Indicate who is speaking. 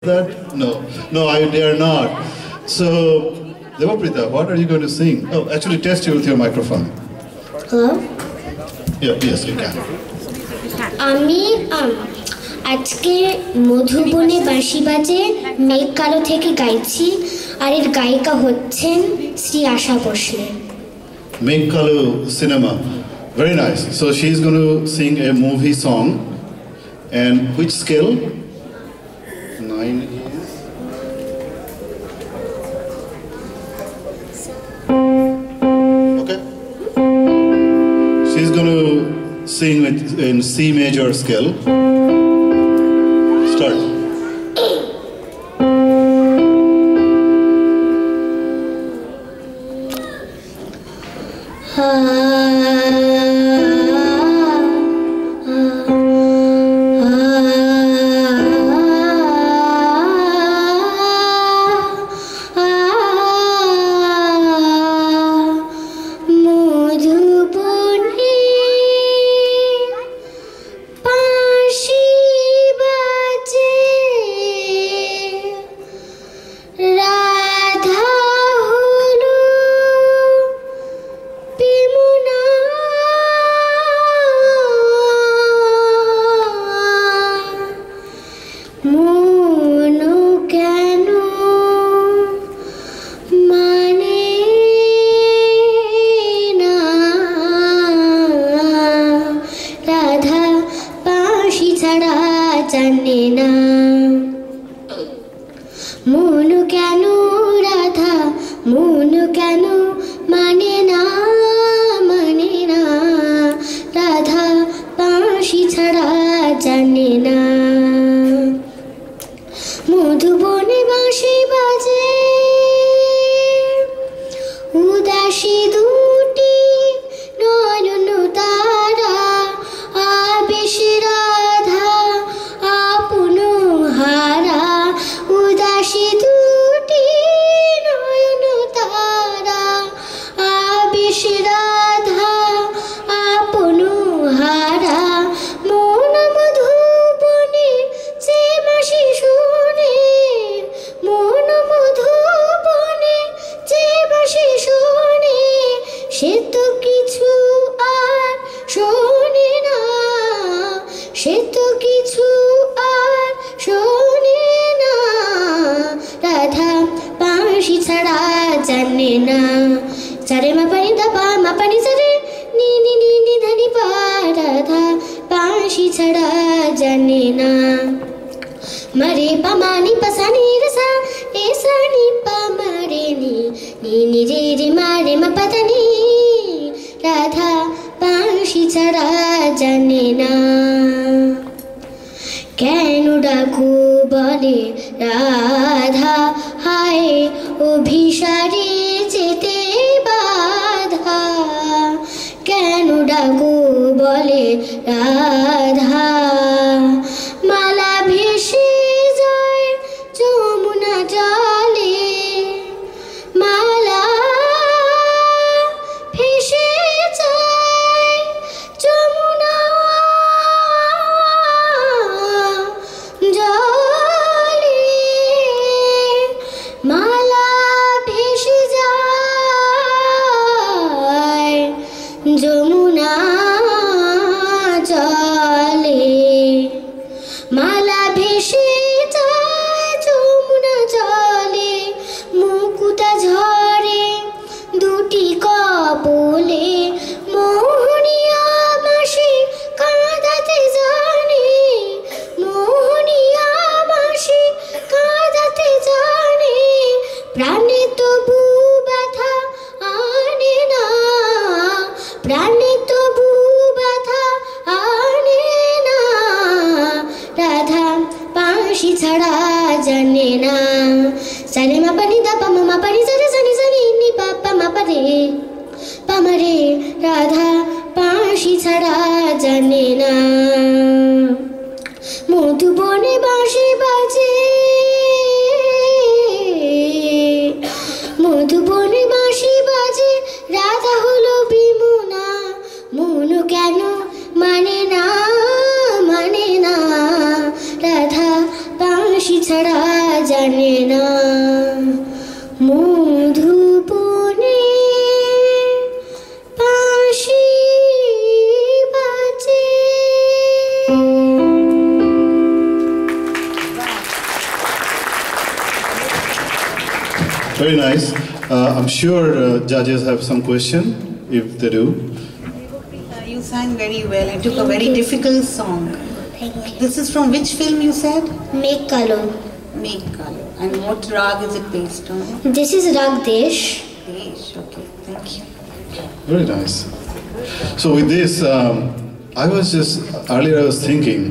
Speaker 1: that? No, no, I dare not. So, Devaprita, what are you going to sing? Oh, actually, test you with your microphone.
Speaker 2: Hello?
Speaker 1: Yeah, yes, you can.
Speaker 2: আমি আজকে মধুবনে বাঁশি বাজে মেঘ কালো থেকে গাইছি আর এর গায়িকা হচ্ছেন শ্রী আশা Bhosle.
Speaker 1: Megh Kalu cinema. Very nice. So she's going to sing a movie song. And which scale? 9 is. Okay. She's going to sing in C major scale. Start.
Speaker 2: ছাড়া জানে না মধুবনে বাঁশি বাজে।
Speaker 1: Very nice. I'm sure judges have some question, if they do.
Speaker 3: You sang very well. It took a very difficult song.
Speaker 2: Thank you.
Speaker 3: This is from which film you said?
Speaker 2: মেঘ কালো।
Speaker 3: Make Kalu. And what rag is it based on?
Speaker 2: This is রাগ দেশ।
Speaker 3: Desh. Okay, thank you.
Speaker 1: Very nice. So with this, earlier I was thinking,